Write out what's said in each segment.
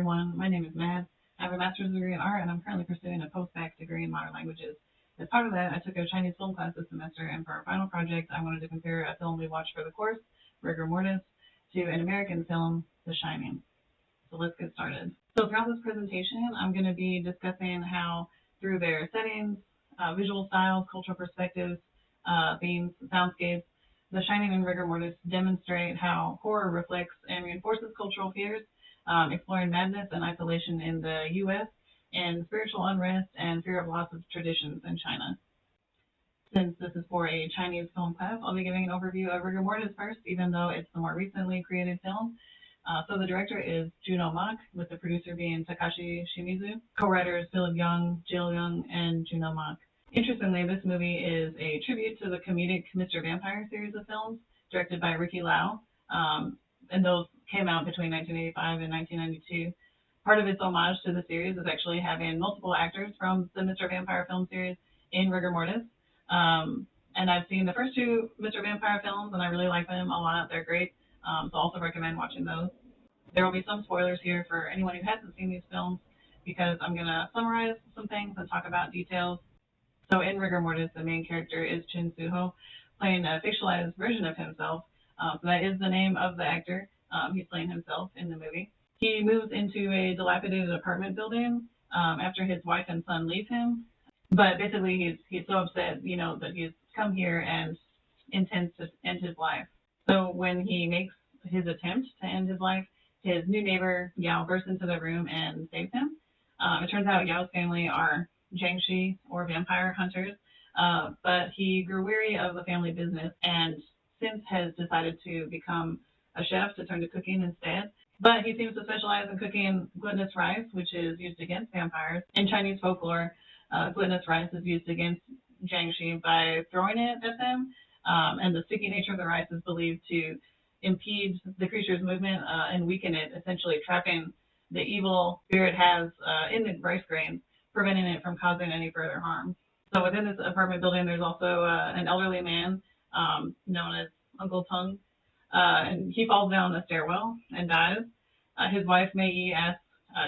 everyone. My name is Mad. I have a master's degree in art, and I'm currently pursuing a post-bac degree in modern languages. As part of that, I took a Chinese film class this semester, and for our final project, I wanted to compare a film we watched for the course, Rigor Mortis, to an American film, The Shining. So let's get started. So throughout this presentation, I'm going to be discussing how, through their settings, visual styles, cultural perspectives, themes, soundscapes, The Shining and Rigor Mortis demonstrate how horror reflects and reinforces cultural fears, exploring madness and isolation in the U.S., and spiritual unrest and fear of loss of traditions in China. Since this is for a Chinese film class, I'll be giving an overview of Rigor Mortis first, even though it's the more recently created film. So the director is Juno, with the producer being Takashi Shimizu, co-writers Philip Young, Jill Young, and Juno. Interestingly, this movie is a tribute to the comedic Mr. Vampire series of films, directed by Ricky Lau, and those came out between 1985 and 1992. Part of its homage to the series is actually having multiple actors from the Mr. Vampire film series in Rigor Mortis. And I've seen the first two Mr. Vampire films, and I really like them a lot. They're great, so I also recommend watching those. There will be some spoilers here for anyone who hasn't seen these films, because I'm going to summarize some things and talk about details. So in Rigor Mortis, the main character is Chin Suho, playing a fictionalized version of himself. So that is the name of the actor. He's playing himself in the movie. He moves into a dilapidated apartment building after his wife and son leave him. But basically, he's so upset, that he's come here and intends to end his life. So when he makes his attempt to end his life, his new neighbor, Yao, bursts into the room and saves him. It turns out Yao's family are Jiangshi, or vampire hunters, but he grew weary of the family business and since has decided to become a chef to turn to cooking instead. But he seems to specialize in cooking glutinous rice, which is used against vampires. In Chinese folklore, glutinous rice is used against Jiangshi by throwing it at them, and the sticky nature of the rice is believed to impede the creature's movement and weaken it, essentially trapping the evil spirit has in the rice grains, preventing it from causing any further harm. So within this apartment building, there's also an elderly man known as Uncle Tung, and he falls down the stairwell and dies. His wife, Mei Yi, asks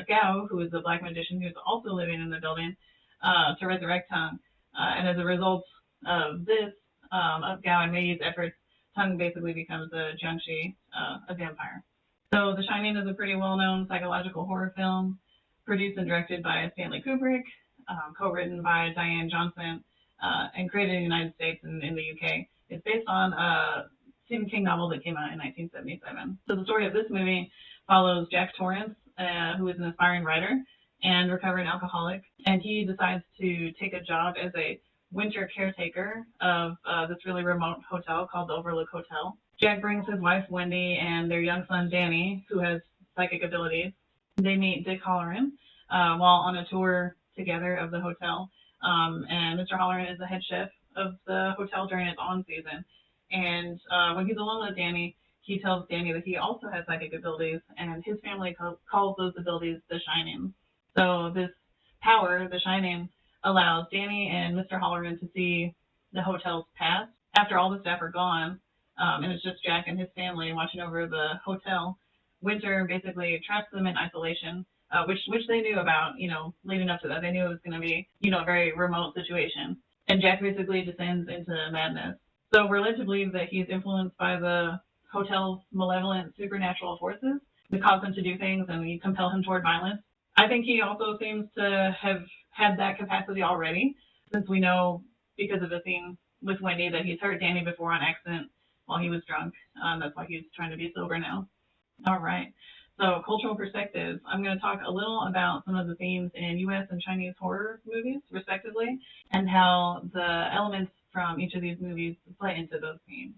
Gao, who is the black magician who's also living in the building, to resurrect Tung. And as a result of this, of Gao and Mei Yi's efforts, Tung basically becomes a Jiangshi, a vampire. So The Shining is a pretty well-known psychological horror film, produced and directed by Stanley Kubrick, co-written by Diane Johnson, and created in the United States and in the UK. It's based on a Stephen King novel that came out in 1977. So the story of this movie follows Jack Torrance, who is an aspiring writer and recovering alcoholic, and he decides to take a job as a winter caretaker of this really remote hotel called the Overlook Hotel. Jack brings his wife Wendy and their young son Danny, who has psychic abilities. They meet Dick Halloran while on a tour together of the hotel, and Mr. Halloran is the head chef of the hotel during its on season. And when he's alone with Danny, he tells Danny that he also has psychic abilities, and his family calls those abilities the Shining. So this power, the Shining, allows Danny and Mr. Halloran to see the hotel's past after all the staff are gone, and it's just Jack and his family watching over the hotel. Winter basically traps them in isolation, which they knew about, leading up to that. They knew it was going to be, a very remote situation. And Jack basically descends into madness. So we're led to believe that he's influenced by the hotel's malevolent supernatural forces that cause him to do things and compel him toward violence. I think he also seems to have had that capacity already, since we know, because of the scene with Wendy, that he's hurt Danny before on accident while he was drunk. That's why he's trying to be sober now. All right. So cultural perspectives. I'm going to talk a little about some of the themes in U.S. and Chinese horror movies, respectively, and how the elements from each of these movies play into those themes.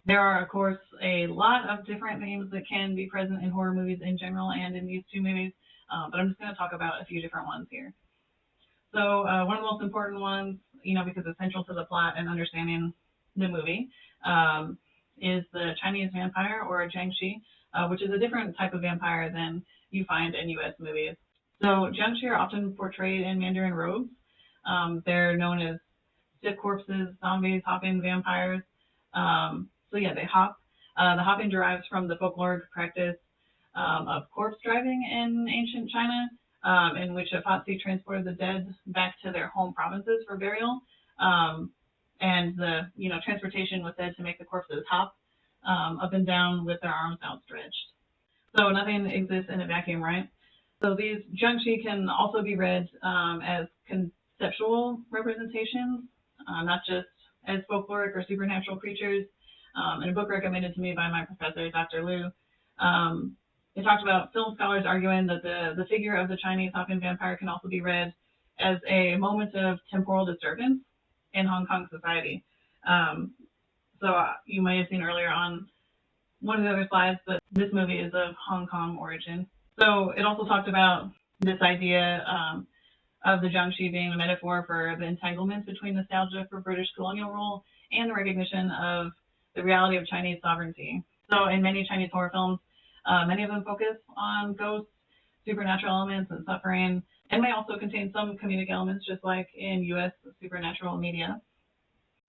There are, of course, a lot of different themes that can be present in horror movies in general and in these two movies, but I'm just going to talk about a few different ones here. So one of the most important ones, because it's central to the plot and understanding the movie, is the Chinese vampire, or Jiangshi, which is a different type of vampire than you find in U.S. movies. So Jiangshi are often portrayed in Mandarin robes. They're known as stiff corpses, zombies, hopping vampires. So yeah, they hop. The hopping derives from the folkloric practice of corpse driving in ancient China, in which a Fatsi transported the dead back to their home provinces for burial. And the transportation was said to make the corpses hop up and down with their arms outstretched. So nothing exists in a vacuum, right? So these jiangshi can also be read as conceptual representations, not just as folkloric or supernatural creatures. In a book recommended to me by my professor, Dr. Liu, it talked about film scholars arguing that the figure of the Chinese talking vampire can also be read as a moment of temporal disturbance in Hong Kong society. So you may have seen earlier on one of the other slides that this movie is of Hong Kong origin. So it also talked about this idea of the jiangshi being a metaphor for the entanglement between nostalgia for British colonial rule and the recognition of the reality of Chinese sovereignty. So in many Chinese horror films, many of them focus on ghosts, supernatural elements, and suffering, and may also contain some comedic elements, just like in U.S. supernatural media.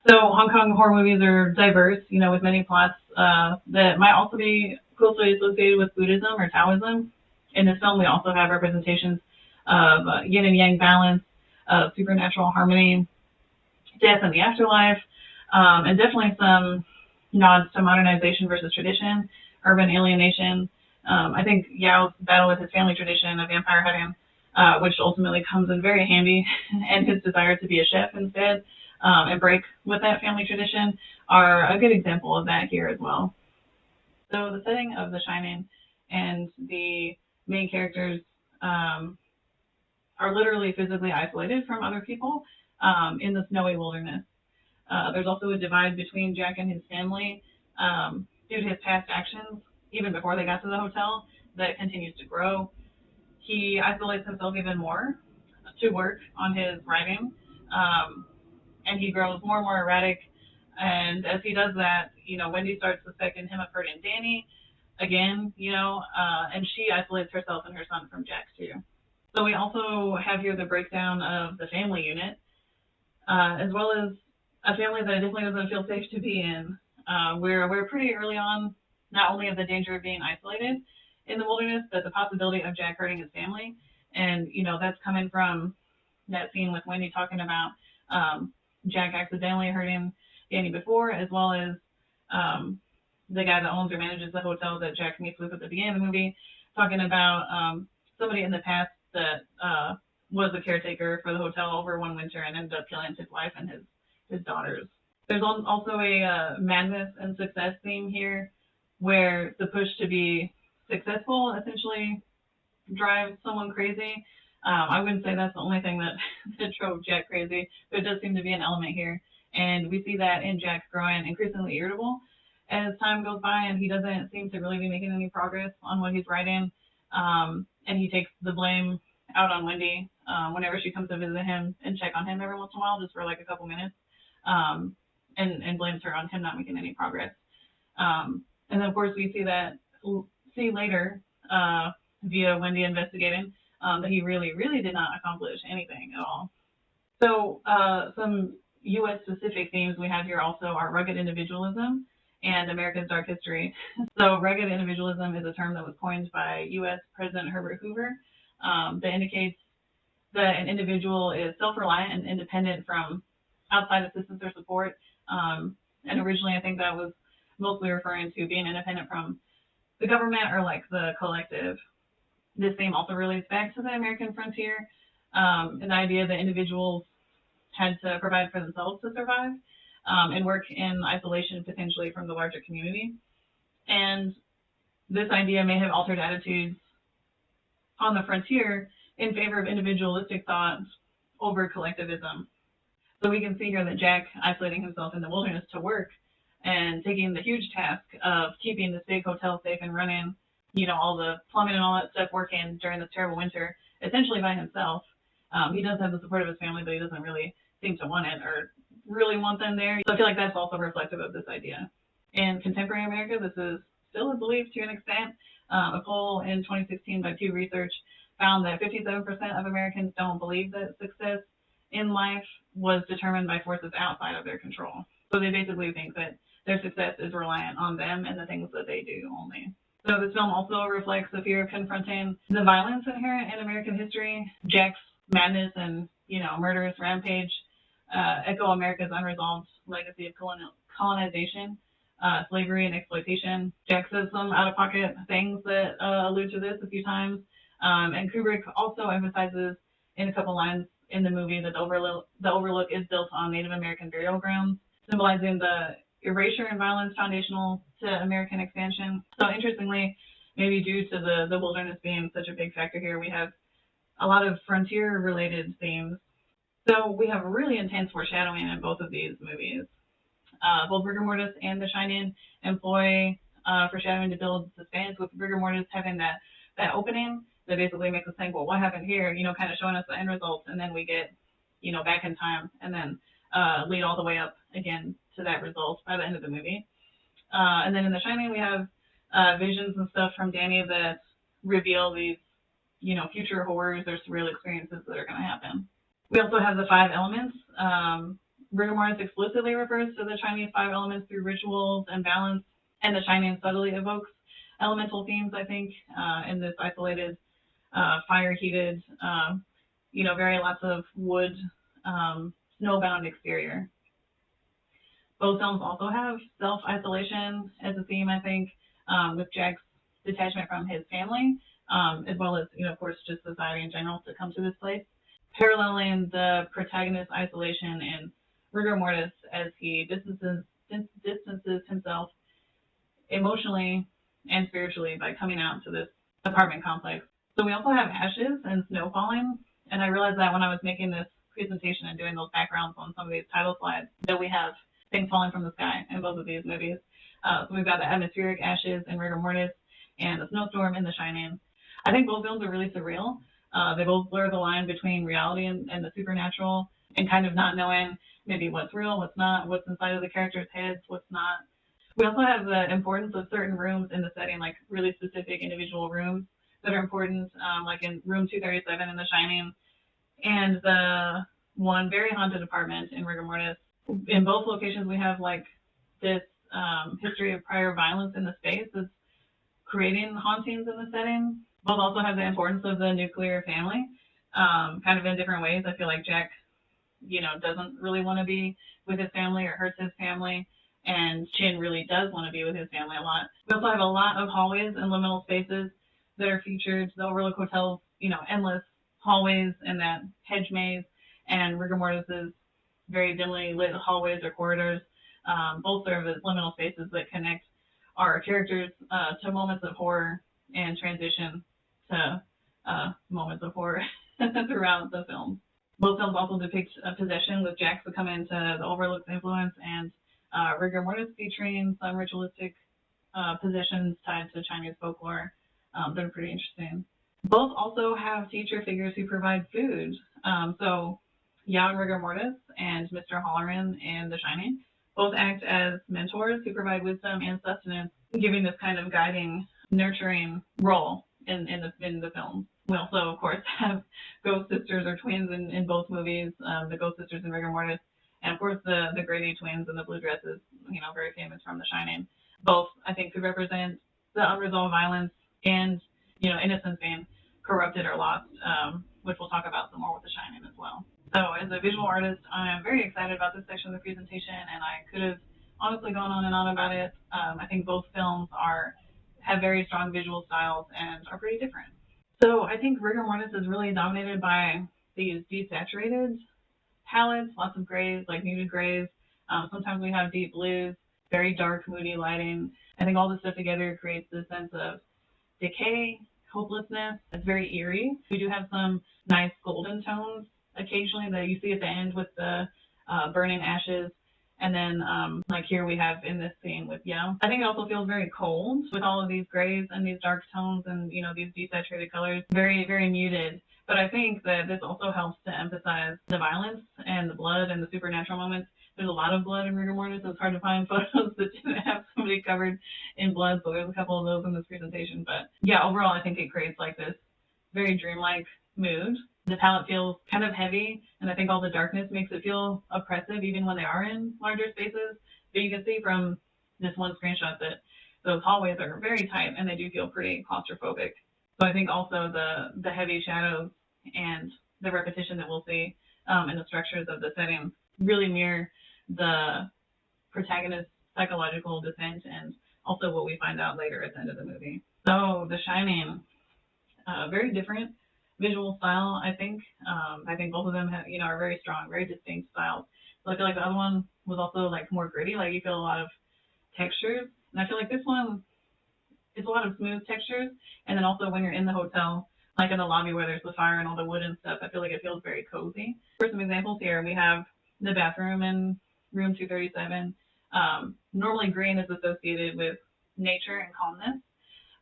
So Hong Kong horror movies are diverse, with many plots that might also be closely associated with Buddhism or Taoism. In this film, we also have representations of yin and yang balance, of supernatural harmony, death and the afterlife, and definitely some nods to modernization versus tradition, urban alienation. I think Yao's battle with his family tradition of vampire hunting, which ultimately comes in very handy, and his desire to be a chef instead, and break with that family tradition, are a good example of that here as well. So the setting of The Shining and the main characters are literally physically isolated from other people in the snowy wilderness. There's also a divide between Jack and his family due to his past actions, even before they got to the hotel, that continues to grow. He isolates himself even more to work on his writing, and he grows more and more erratic. And as he does that, Wendy starts suspecting him of hurting Danny again, and she isolates herself and her son from Jack too. So we also have here the breakdown of the family unit, as well as a family that definitely doesn't feel safe to be in. We're pretty early on, not only of the danger of being isolated in the wilderness, but the possibility of Jack hurting his family. And, that's coming from that scene with Wendy talking about Jack accidentally hurting Danny before, as well as the guy that owns or manages the hotel that Jack meets with at the beginning of the movie, talking about somebody in the past that was a caretaker for the hotel over one winter and ended up killing his wife and his daughters. There's also a madness and success theme here, where the push to be successful essentially drives someone crazy. I wouldn't say that's the only thing that drove Jack crazy, but it does seem to be an element here. And we see that in Jack growing increasingly irritable as time goes by, and he doesn't seem to really be making any progress on what he's writing. And he takes the blame out on Wendy whenever she comes to visit him and check on him every once in a while, just for like a couple minutes, and blames her on him not making any progress. And then, of course, we see later via Wendy investigating that he really, really did not accomplish anything at all. So some U.S.-specific themes we have here also are rugged individualism and America's dark history. So rugged individualism is a term that was coined by U.S. President Herbert Hoover that indicates that an individual is self-reliant and independent from outside assistance or support. And originally, I think that was mostly referring to being independent from the government or like the collective. This theme also relates back to the American frontier, and the idea that individuals had to provide for themselves to survive, and work in isolation potentially from the larger community. And this idea may have altered attitudes on the frontier in favor of individualistic thought over collectivism. So we can see here that Jack isolating himself in the wilderness to work and taking the huge task of keeping this big hotel safe and running, all the plumbing and all that stuff working during this terrible winter, essentially by himself. He does have the support of his family, but he doesn't really seem to want it or really want them there. So I feel like that's also reflective of this idea. In contemporary America, this is still believed to an extent. A poll in 2016 by Pew Research found that 57% of Americans don't believe that success in life was determined by forces outside of their control. So they basically think that their success is reliant on them and the things that they do only. So this film also reflects the fear of confronting the violence inherent in American history. Jack's madness and, murderous rampage echo America's unresolved legacy of colonization, slavery, and exploitation. Jack says some out-of-pocket things that allude to this a few times. And Kubrick also emphasizes in a couple lines in the movie that the overlook is built on Native American burial grounds, symbolizing the erasure and violence foundational to American expansion. So interestingly, maybe due to the wilderness being such a big factor here, we have a lot of frontier-related themes. So we have really intense foreshadowing in both of these movies. Both Rigor Mortis and The Shining employ foreshadowing to build suspense, with Rigor Mortis having that opening that basically makes us think, well, what happened here? Kind of showing us the end results, and then we get, back in time, and then lead all the way up again to that result by the end of the movie. And then in The Shining, we have visions and stuff from Danny that reveal these, future horrors or surreal experiences that are going to happen. We also have the 5 elements. Rigor Mortis explicitly refers to the Chinese 5 elements through rituals and balance, and The Shining subtly evokes elemental themes, I think, in this isolated, fire-heated, very lots of wood, snowbound exterior. Both films also have self-isolation as a theme, I think, with Jack's detachment from his family, as well as, of course, just society in general to come to this place, paralleling the protagonist's isolation in Rigor Mortis as he distances himself emotionally and spiritually by coming out to this apartment complex. So we also have ashes and snow falling, and I realized that when I was making this presentation and doing those backgrounds on some of these title slides, that we have things falling from the sky in both of these movies. So we've got the atmospheric ashes in Rigor Mortis and the snowstorm in The Shining. I think both films are really surreal. They both blur the line between reality and the supernatural, and kind of not knowing maybe what's real, what's not, what's inside of the characters' heads, what's not. We also have the importance of certain rooms in the setting, like really specific individual rooms that are important, like in room 237 in The Shining, and the one very haunted apartment in Rigor Mortis. In both locations, we have like this history of prior violence in the space that's creating hauntings in the setting. Both also have the importance of the nuclear family, kind of in different ways. I feel like Jack, doesn't really want to be with his family or hurts his family, and Chin really does want to be with his family a lot. We also have a lot of hallways and liminal spaces that are featured. The Overlook Hotel's, endless hallways and that hedge maze, and Rigor Mortis's very dimly lit hallways or corridors, both serve as liminal spaces that connect our characters to moments of horror and transition to moments of horror throughout the film. Both films also depict possession, with Jack succumbing to the Overlook's influence, and Rigor Mortis featuring some ritualistic possessions tied to Chinese folklore that are pretty interesting. Both also have teacher figures who provide food. So Yao in Rigor Mortis and Mr. Halloran in The Shining both act as mentors who provide wisdom and sustenance, giving this kind of guiding, nurturing role in the film. We also, of course, have ghost sisters or twins in both movies, the ghost sisters in Rigor Mortis, and of course the Grady twins in the blue dresses, very famous from The Shining. Both, I think, could represent the unresolved violence and, innocence being corrupted or lost, which we'll talk about some more with The Shining as well. So as a visual artist, I'm very excited about this section of the presentation, and I could have honestly gone on and on about it. I think both films have very strong visual styles and are pretty different. So I think Rigor Mortis is really dominated by these desaturated palettes, lots of grays, like muted grays. Sometimes we have deep blues, very dark, moody lighting. I think all this stuff together creates this sense of decay, hopelessness. It's very eerie. We do have some nice golden tones occasionally that you see at the end with the burning ashes. And then, like here we have in this scene with Yao. I think it also feels very cold with all of these grays and these dark tones and, these desaturated colors. Very, very muted. But I think that this also helps to emphasize the violence and the blood and the supernatural moments. There's a lot of blood in Rigor Mortis. It's hard to find photos that didn't have somebody covered in blood. So there's a couple of those in this presentation. But yeah, overall, I think it creates like this very dreamlike mood. The palette feels kind of heavy, and I think all the darkness makes it feel oppressive even when they are in larger spaces. But you can see from this one screenshot that those hallways are very tight and they do feel pretty claustrophobic. So I think also the heavy shadows and the repetition that we'll see in the structures of the setting really mirror the protagonist's psychological descent and also what we find out later at the end of the movie. So The Shining, very different visual style, I think. I think both of them have, are very strong, very distinct styles. So I feel like the other one was also like more gritty, like you feel a lot of textures. And I feel like this one, it's a lot of smooth textures. And then also when you're in the hotel, like in the lobby where there's the fire and all the wood and stuff, I feel like it feels very cozy. For some examples here, we have the bathroom in room 237. Normally green is associated with nature and calmness,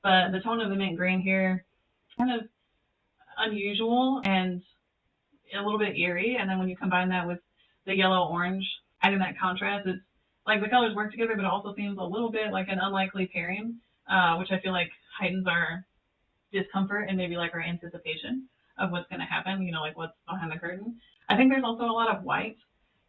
but the tone of the mint green here is kind of unusual and a little bit eerie. And then when you combine that with the yellow orange, adding that contrast, it's like the colors work together, but it also seems a little bit like an unlikely pairing, which I feel like heightens our discomfort and maybe like our anticipation of what's going to happen, like what's behind the curtain. I think there's also a lot of white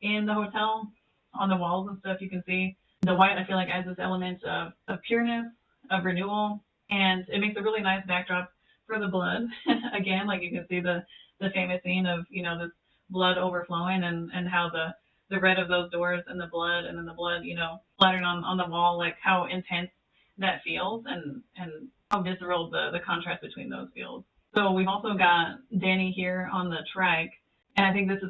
in the hotel on the walls and stuff. You can see the white, I feel like, adds this element of pureness, of renewal, and it makes a really nice backdrop for the blood. Again, like you can see the famous scene of, this blood overflowing and how the red of those doors and the blood and then the blood, splattering on the wall, like how intense that feels and how visceral the contrast between those feels. So we've also got Danny here on the trike, and I think this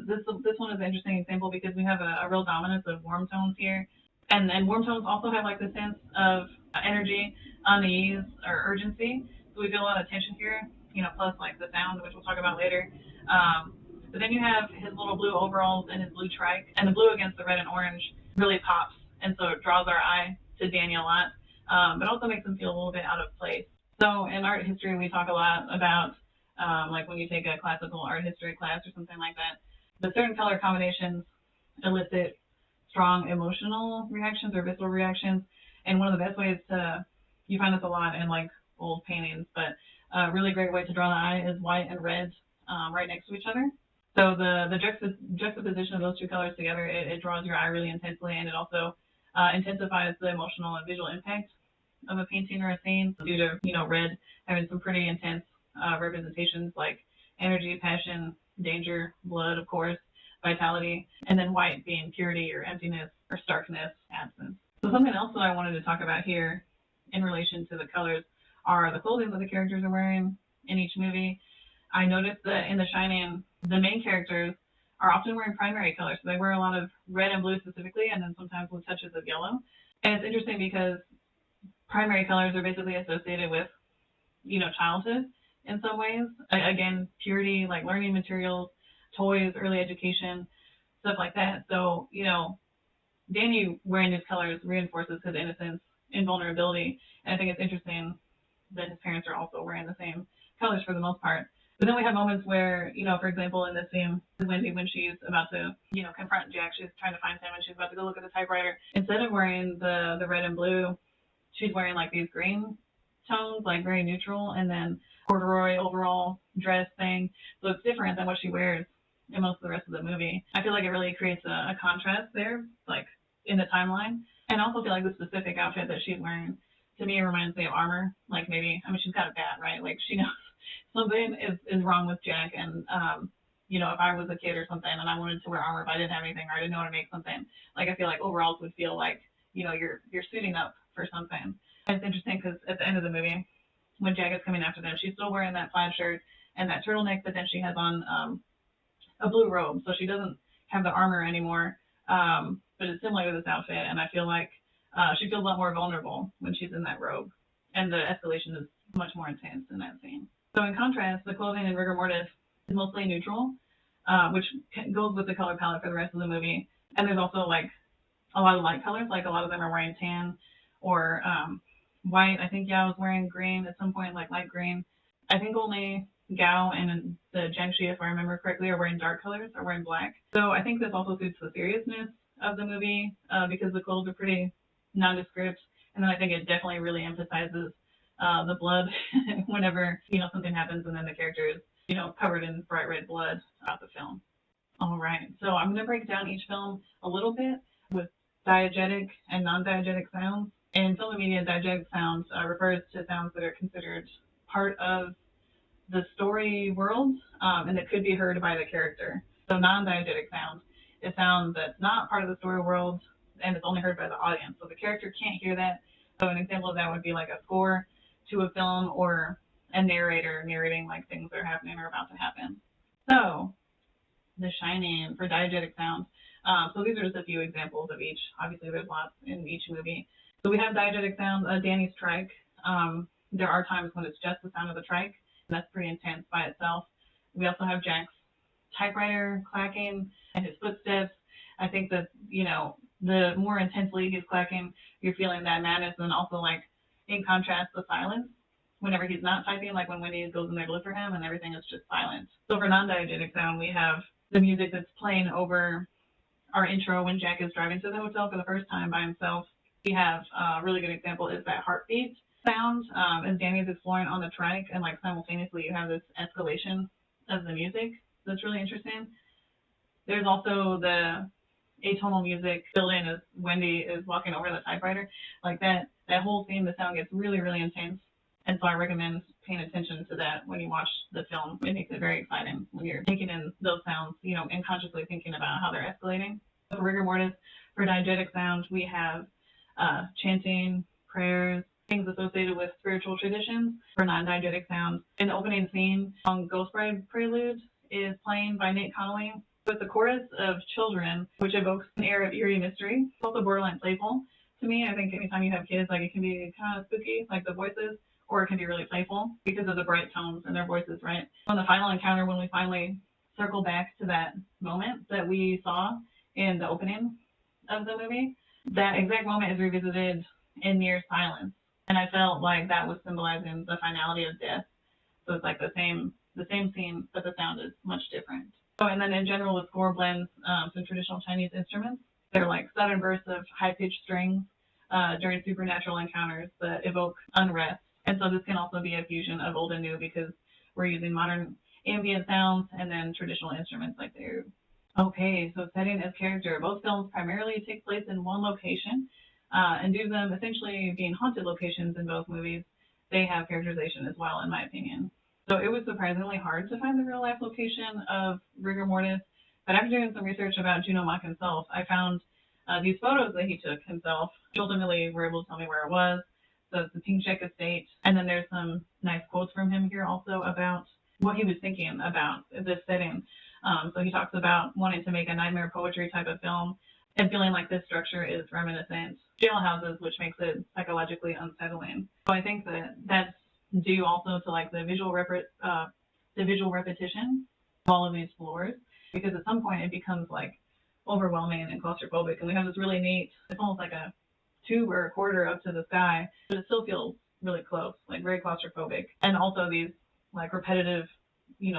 one is an interesting example because we have a real dominance of warm tones here, and warm tones also have like the sense of energy, unease, or urgency. So we feel a lot of tension here, plus like the sound, which we'll talk about later. But then you have his little blue overalls and his blue trike, and the blue against the red and orange really pops, and so it draws our eye to Danny a lot, but also makes him feel a little bit out of place. So in art history, we talk a lot about, like when you take a classical art history class or something like that, but certain color combinations elicit strong emotional reactions or visceral reactions. And one of the best ways you find this a lot in like old paintings, but a really great way to draw the eye is white and red right next to each other. So the juxtaposition of those two colors together, it draws your eye really intensely, and it also intensifies the emotional and visual impact of a painting or a scene due to, red having some pretty intense representations like energy, passion, danger, blood, of course, vitality, and then white being purity or emptiness or starkness, absence. So something else that I wanted to talk about here in relation to the colors are the clothing that the characters are wearing in each movie. I noticed that in The Shining, the main characters are often wearing primary colors. So they wear a lot of red and blue specifically, and then sometimes with touches of yellow. And it's interesting because primary colors are basically associated with, childhood in some ways. Again, purity, like learning materials, toys, early education, stuff like that. So, Danny wearing these colors reinforces his innocence and vulnerability. And I think it's interesting that his parents are also wearing the same colors for the most part. But then we have moments where, for example, in this scene, Wendy, when she's about to, confront Jack, she's trying to find him and she's about to go look at the typewriter. Instead of wearing the red and blue, she's wearing like these green tones, like very neutral, and then corduroy overall dress thing. So it's different than what she wears in most of the rest of the movie. I feel like it really creates a contrast there, like in the timeline. And I also feel like the specific outfit that she's wearing, to me, reminds me of armor. Like maybe, she's got a bat, right? Like she knows something is wrong with Jack. And, if I was a kid or something and I wanted to wear armor, but I didn't have anything or I didn't know how to make something, like I feel like overalls would feel like, you're suiting up for something. And it's interesting because at the end of the movie, when Jack is coming after them, she's still wearing that plaid shirt and that turtleneck, but then she has on a blue robe. So she doesn't have the armor anymore, but it's similar to this outfit. And I feel like she feels a lot more vulnerable when she's in that robe. And the escalation is much more intense in that scene. So in contrast, the clothing in Rigor Mortis is mostly neutral, which goes with the color palette for the rest of the movie. And there's also like a lot of light colors, like a lot of them are wearing tan or white. I think Yao was wearing green at some point, like light green. I think only Gao and the Jiangxi, if I remember correctly, are wearing dark colors, are wearing black. So I think this also suits the seriousness of the movie because the clothes are pretty nondescript. And then I think it definitely really emphasizes the blood whenever, something happens and then the character is, covered in bright red blood throughout the film. All right, so I'm going to break down each film a little bit with diegetic and non-diegetic sounds. In film and media, diegetic sound refers to sounds that are considered part of the story world, and that could be heard by the character. So non-diegetic sound is sound that's not part of the story world and it's only heard by the audience. So the character can't hear that. So an example of that would be like a score to a film or a narrator narrating like things that are happening or about to happen. So The Shining for diegetic sound. So these are just a few examples of each. Obviously, there's lots in each movie. So we have diegetic sound, Danny's trike. There are times when it's just the sound of the trike, and that's pretty intense by itself. We also have Jack's typewriter clacking and his footsteps. I think that, the more intensely he's clacking, you're feeling that madness, and also like in contrast, the silence. Whenever he's not typing, like when Wendy goes in there to look for him and everything is just silent. So for non-diegetic sound, we have the music that's playing over our intro when Jack is driving to the hotel for the first time by himself. We have a really good example is that heartbeat sound as Danny's exploring on the trike, and like simultaneously you have this escalation of the music that's really interesting. There's also the atonal music built in as Wendy is walking over the typewriter. Like that whole scene, the sound gets really, really intense. And so I recommend paying attention to that when you watch the film. It makes it very exciting when you're taking in those sounds, and consciously thinking about how they're escalating. So for rigor mortis, for diegetic sound, we have chanting, prayers, things associated with spiritual traditions. For non-diegetic sound, in the opening scene, Ghost Bride Prelude is playing by Nate Connolly with the chorus of children, which evokes an air of eerie mystery. It's also borderline playful. To me, I think anytime you have kids, like it can be kind of spooky, like the voices, or it can be really playful because of the bright tones in their voices, right? On the final encounter, when we finally circle back to that moment that we saw in the opening of the movie, that exact moment is revisited in near silence. And I felt like that was symbolizing the finality of death. So it's like the same scene, but the sound is much different. So, and then in general, the score blends some traditional Chinese instruments. They're like sudden bursts of high-pitched strings during supernatural encounters that evoke unrest. And so this can also be a fusion of old and new because we're using modern ambient sounds and then traditional instruments like the oud. Okay, so setting as character. Both films primarily take place in one location, and due to them essentially being haunted locations in both movies, they have characterization as well, in my opinion. So it was surprisingly hard to find the real-life location of rigor mortis, but after doing some research about Juno himself, I found these photos that he took himself. He ultimately were able to tell me where it was. So it's the Pingshek estate, and then there's some nice quotes from him here also about what he was thinking about this setting. So he talks about wanting to make a nightmare poetry type of film and feeling like this structure is reminiscent jailhouses, which makes it psychologically unsettling. So I think that that's due also to like the visual repetition of all of these floors, because at some point it becomes like overwhelming and claustrophobic, and we have this really neat, it's almost like a tube or a quarter up to the sky, but it still feels really close, like very claustrophobic. And also these like repetitive,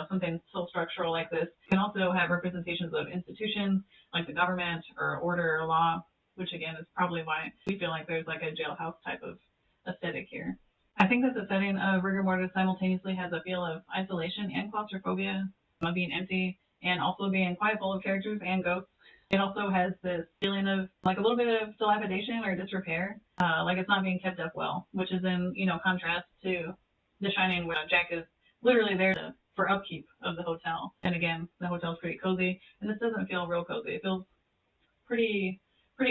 something so structural like this can also have representations of institutions like the government or order or law, which again is probably why we feel like there's like a jailhouse type of aesthetic here. I think that the setting of rigor mortis simultaneously has a feel of isolation and claustrophobia, of being empty and also being quite full of characters and ghosts. It also has this feeling of like a little bit of dilapidation or disrepair, like it's not being kept up well, which is in, contrast to The Shining, where Jack is literally there for upkeep of the hotel. And again, the hotel's pretty cozy, and this doesn't feel real cozy. It feels pretty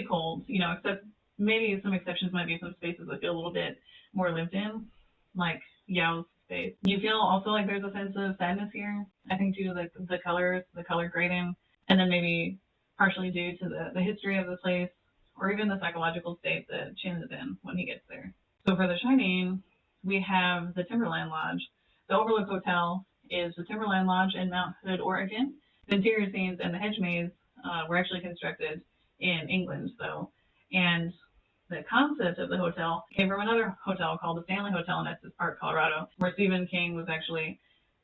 cold, except maybe some exceptions might be some spaces that feel a little bit more lived in, like Yao's space. You feel also like there's a sense of sadness here, I think due to the colors, the color grading, and then maybe partially due to the history of the place, or even the psychological state that Chin is in when he gets there. So for The Shining, we have the Timberland Lodge. The Overlook Hotel is the Timberland Lodge in Mount Hood, Oregon. The interior scenes and the hedge maze were actually constructed in England, though. And the concept of the hotel came from another hotel called the Stanley Hotel in Estes Park, Colorado, where Stephen King was actually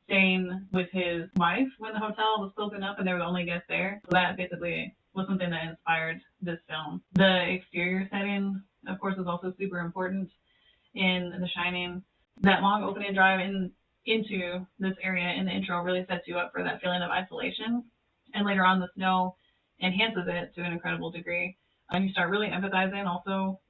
staying with his wife when the hotel was closing up and they were the only guests there. So that basically was something that inspired this film. The exterior setting, of course, is also super important in The Shining. That long opening drive into this area in the intro really sets you up for that feeling of isolation. And later on, the snow enhances it to an incredible degree. And you start really empathizing also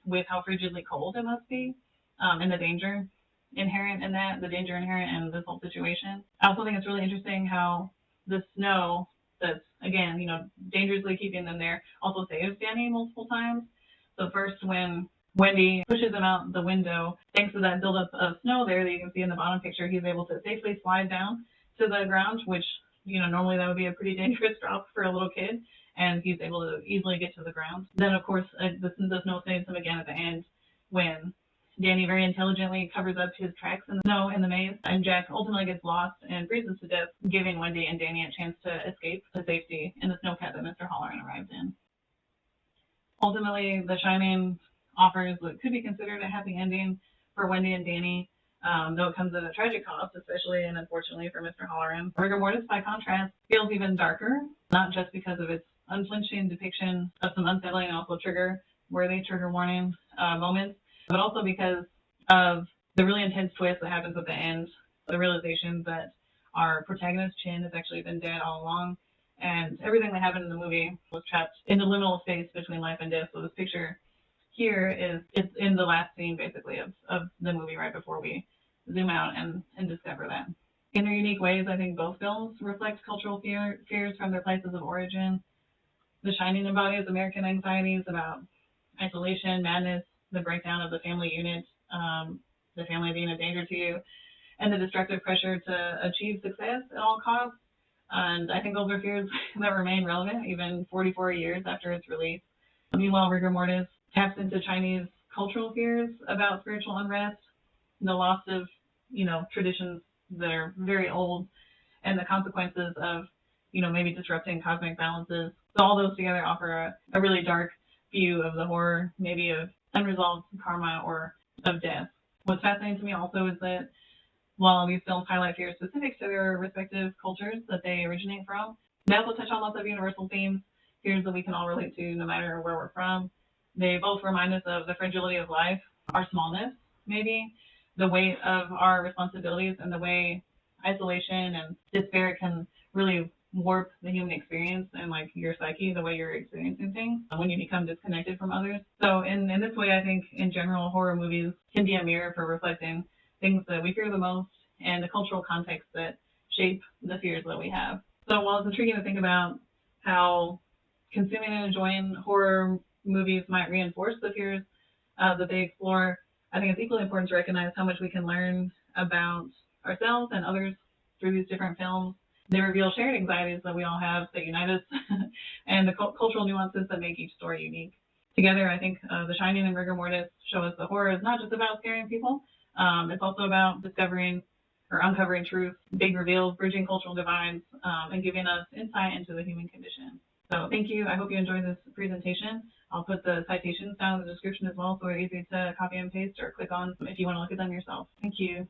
with how frigidly cold it must be, and the danger inherent in that, the danger inherent in this whole situation. I also think it's really interesting how the snow that's, again, dangerously keeping them there also saves Danny multiple times. So first when Wendy pushes him out the window, thanks to that buildup of snow there that you can see in the bottom picture, he's able to safely slide down to the ground, which, normally that would be a pretty dangerous drop for a little kid, and he's able to easily get to the ground. Then, of course, the snow saves him again at the end when Danny very intelligently covers up his tracks in the snow in the maze, and Jack ultimately gets lost and freezes to death, giving Wendy and Danny a chance to escape to safety in the snowcat that Mr. Halloran arrives in. Ultimately, The Shining offers what could be considered a happy ending for Wendy and Danny, though it comes at a tragic cost, especially and unfortunately for Mr. Halloran. Rigor Mortis, by contrast, feels even darker, not just because of its unflinching depiction of some unsettling and also trigger-worthy, trigger warning moments, but also because of the really intense twist that happens at the end, the realization that our protagonist, Chin, has actually been dead all along, and everything that happened in the movie was trapped in the liminal space between life and death. So this picture here it's in the last scene, basically, of the movie right before we zoom out and discover that. In their unique ways, I think both films reflect cultural fears from their places of origin. The Shining embodies American anxieties about isolation, madness, the breakdown of the family unit, the family being a danger to you, and the destructive pressure to achieve success at all costs. And I think those are fears that remain relevant even 44 years after its release. Meanwhile, Rigor Mortis taps into Chinese cultural fears about spiritual unrest, the loss of, traditions that are very old, and the consequences of, maybe disrupting cosmic balances. So all those together offer a really dark view of the horror, maybe of unresolved karma or of death. What's fascinating to me also is that while these films highlight fears specific to their respective cultures that they originate from, they also touch on lots of universal themes, fears that we can all relate to no matter where we're from. They both remind us of the fragility of life, our smallness, maybe, the weight of our responsibilities, and the way isolation and despair can really warp the human experience and your psyche, the way you're experiencing things when you become disconnected from others. So in this way, I think in general, horror movies can be a mirror for reflecting things that we fear the most and the cultural context that shape the fears that we have. So while it's intriguing to think about how consuming and enjoying horror movies might reinforce the fears that they explore, I think it's equally important to recognize how much we can learn about ourselves and others through these different films. They reveal shared anxieties that we all have that unite us and the cultural nuances that make each story unique. Together, I think The Shining and Rigor Mortis show us that horror is not just about scaring people. It's also about discovering or uncovering truth, big reveals, bridging cultural divides, and giving us insight into the human condition. So thank you. I hope you enjoyed this presentation. I'll put the citations down in the description as well, so they're easy to copy and paste or click on if you want to look at them yourself. Thank you.